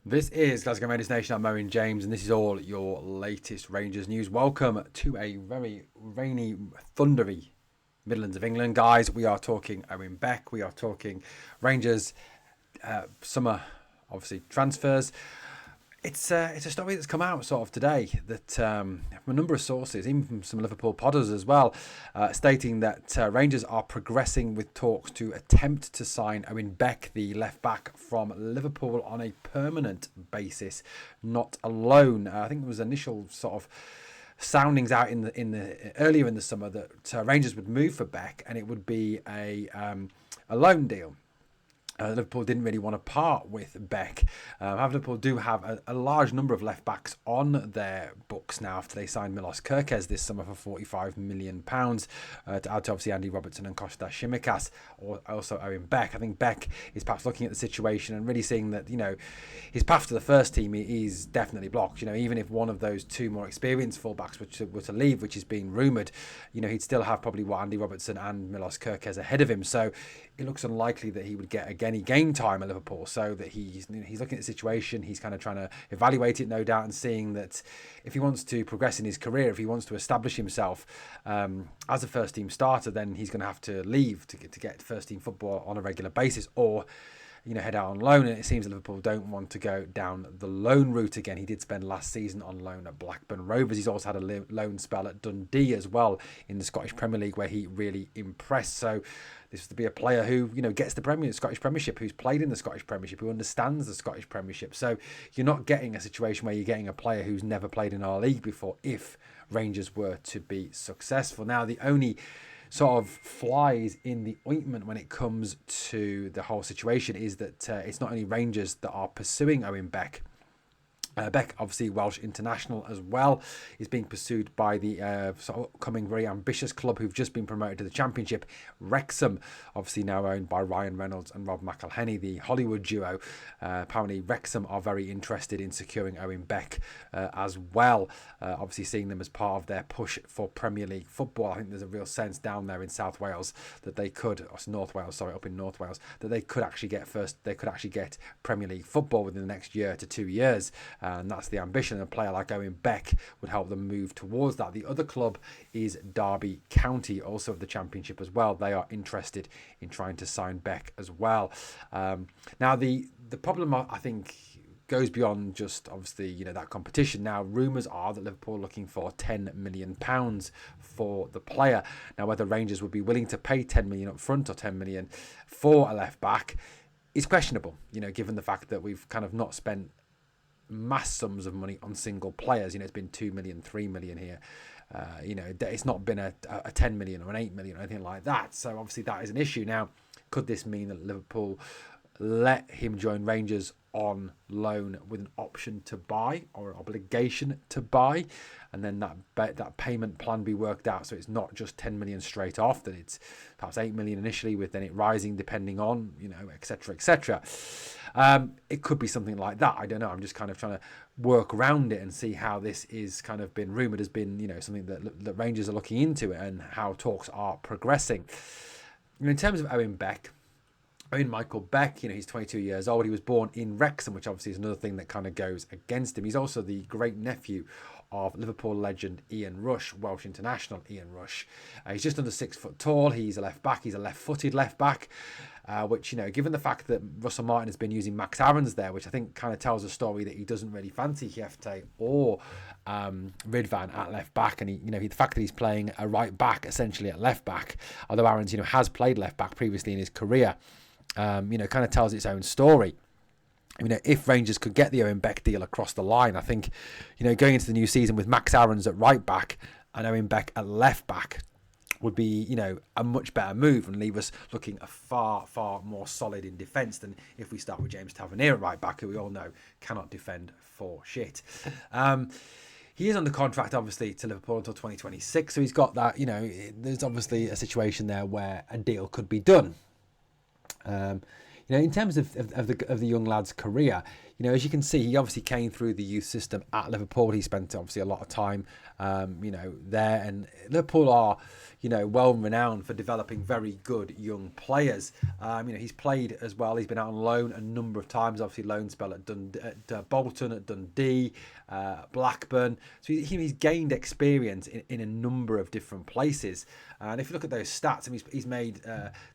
This is Glasgow Rangers Nation. I'm Owen James, and this is all your latest Rangers news. Welcome to a very rainy, thundery Midlands of England, guys. We are talking Owen Beck. We are talking Rangers summer, obviously transfers. It's a story that's come out sort of today that from a number of sources, even from some Liverpool podders as well, stating that Rangers are progressing with talks to attempt to sign Owen Beck, the left back from Liverpool, on a permanent basis, not a loan. I think there was initial sort of soundings out in the earlier in the summer that Rangers would move for Beck and it would be a loan deal. Liverpool didn't really want to part with Beck. Liverpool do have a large number of left backs on their books now after they signed Milos Kerkez this summer for £45 million to add to obviously Andy Robertson and Kostas Tsimikas, or also Owen Beck. I think Beck is perhaps looking at the situation and really seeing that, his path to the first team is definitely blocked. Even if one of those two more experienced fullbacks were to leave, which is being rumoured, he'd still have probably Andy Robertson and Milos Kerkez ahead of him. So it looks unlikely that he would get any game time at Liverpool, so that he's looking at the situation. He's kind of trying to evaluate it, no doubt, and seeing that if he wants to progress in his career, if he wants to establish himself as a first team starter, then he's going to have to leave to get first team football on a regular basis, or head out on loan. And it seems that Liverpool don't want to go down the loan route again. He did spend last season on loan at Blackburn Rovers. He's also had a loan spell at Dundee as well in the Scottish Premier League, where he really impressed. So this is to be a player who gets the Scottish Premiership, who's played in the Scottish Premiership, who understands the Scottish Premiership. So you're not getting a situation where you're getting a player who's never played in our league before if Rangers were to be successful. Now, the only sort of flies in the ointment when it comes to the whole situation is that it's not only Rangers that are pursuing Owen Beck. Beck, obviously Welsh international as well, is being pursued by the sort of upcoming very ambitious club who've just been promoted to the Championship, Wrexham, obviously now owned by Ryan Reynolds and Rob McElhenney, the Hollywood duo. Apparently Wrexham are very interested in securing Owen Beck as well, obviously seeing them as part of their push for Premier League football. I think there's a real sense down there in South Wales that they could, or North Wales, sorry, up in North Wales, that they could actually get Premier League football within the next year to 2 years. And that's the ambition. A player like Owen Beck would help them move towards that. The other club is Derby County, also of the Championship as well. They are interested in trying to sign Beck as well. Now, the problem, I think, goes beyond just obviously that competition. Now, rumours are that Liverpool are looking for £10 million for the player. Now, whether Rangers would be willing to pay £10 million up front or £10 million for a left back is questionable. Given the fact that we've kind of not spent mass sums of money on single players. It's been 2 million, 3 million here. It's not been a 10 million or an 8 million or anything like that. So obviously that is an issue. Now, could this mean that Liverpool let him join Rangers on loan with an option to buy or an obligation to buy, and then that payment plan be worked out, so it's not just 10 million straight off, that it's perhaps 8 million initially, with then it rising depending on etc. It could be something like that. I don't know. I'm just kind of trying to work around it and see how this is kind of been rumoured as been something that Rangers are looking into and how talks are progressing. In terms of Owen Beck, Michael Beck, he's 22 years old. He was born in Wrexham, which obviously is another thing that kind of goes against him. He's also the great nephew of Liverpool legend Ian Rush, Welsh international Ian Rush. He's just under 6 foot tall. He's a left back. He's a left-footed left back, which, given the fact that Russell Martin has been using Max Aarons there, which I think kind of tells a story that he doesn't really fancy Hiefte or Ridvan at left back, and the fact that he's playing a right back essentially at left back, although Aarons has played left back previously in his career, kind of tells its own story. If Rangers could get the Owen Beck deal across the line, I think, going into the new season with Max Aarons at right back and Owen Beck at left back would be, a much better move and leave us looking a far, far more solid in defence than if we start with James Tavernier at right back, who we all know cannot defend for shit. He is under contract, obviously, to Liverpool until 2026, so he's got that, there's obviously a situation there where a deal could be done. In terms of the young lad's career, as you can see, he obviously came through the youth system at Liverpool. He spent obviously a lot of time, there. And Liverpool are, well renowned for developing very good young players. He's played as well. He's been out on loan a number of times. Obviously, loan spell at Bolton, at Dundee, Blackburn. So he's gained experience in a number of different places. And if you look at those stats, he's made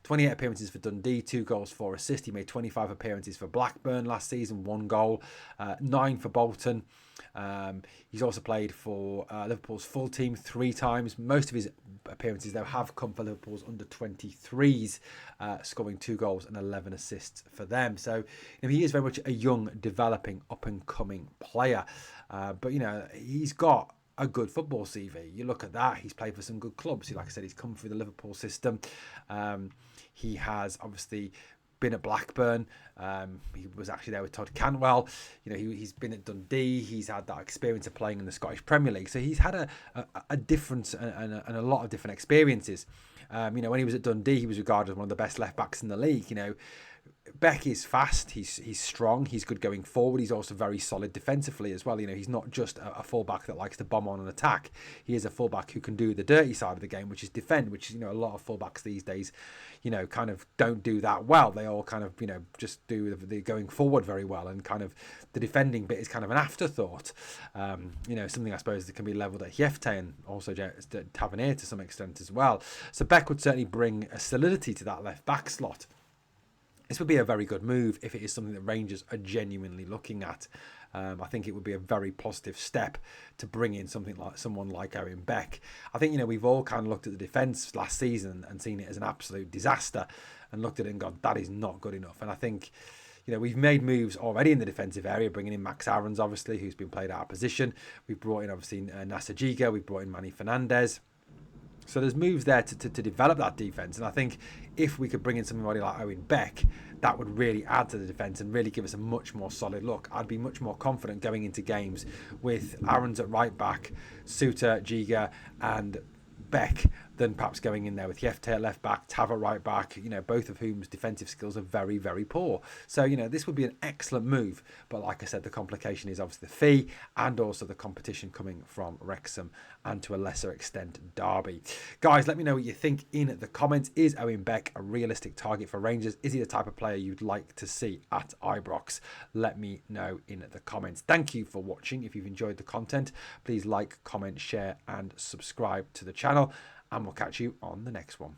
28 appearances for Dundee, 2 goals, 4 assists. He made 25 appearances for Blackburn last season, 1 goal, 9 for Bolton. He's also played for Liverpool's full team 3 times. Most of his appearances, though, have come for Liverpool's under-23s, scoring 2 goals and 11 assists for them. So he is very much a young, developing, up-and-coming player. But he's got a good football CV. You look at that, he's played for some good clubs. Like I said, he's come through the Liverpool system. He has obviously been at Blackburn. He was actually there with Todd Cantwell. He's been at Dundee. He's had that experience of playing in the Scottish Premier League. So he's had a difference and a lot of different experiences. When he was at Dundee, he was regarded as one of the best left backs in the league. Beck is fast, he's strong, he's good going forward, he's also very solid defensively as well. He's not just a fullback that likes to bomb on an attack. He is a fullback who can do the dirty side of the game, which is defend, which is, a lot of fullbacks these days, kind of don't do that well. They all kind of, just do the going forward very well, and kind of the defending bit is kind of an afterthought. Something I suppose that can be levelled at Hjefte and also Tavernier to some extent as well. So Beck would certainly bring a solidity to that left back slot. This would be a very good move if it is something that Rangers are genuinely looking at. I think it would be a very positive step to bring in someone like Owen Beck. I think, we've all kind of looked at the defence last season and seen it as an absolute disaster and looked at it and gone, that is not good enough. And I think, we've made moves already in the defensive area, bringing in Max Aarons, obviously, who's been played out of position. We've brought in, obviously, Nasser Giga. We've brought in Manny Fernandez. So there's moves there to develop that defence. And I think if we could bring in somebody like Owen Beck, that would really add to the defence and really give us a much more solid look. I'd be much more confident going into games with Aarons at right back, Suter, Giga and Beck than perhaps going in there with Hjefte at left back, Tav at right back, both of whom's defensive skills are very, very poor. So, this would be an excellent move. But like I said, the complication is obviously the fee and also the competition coming from Wrexham and to a lesser extent Derby. Guys, let me know what you think in the comments. Is Owen Beck a realistic target for Rangers? Is he the type of player you'd like to see at Ibrox? Let me know in the comments. Thank you for watching. If you've enjoyed the content, please like, comment, share and subscribe to the channel. And we'll catch you on the next one.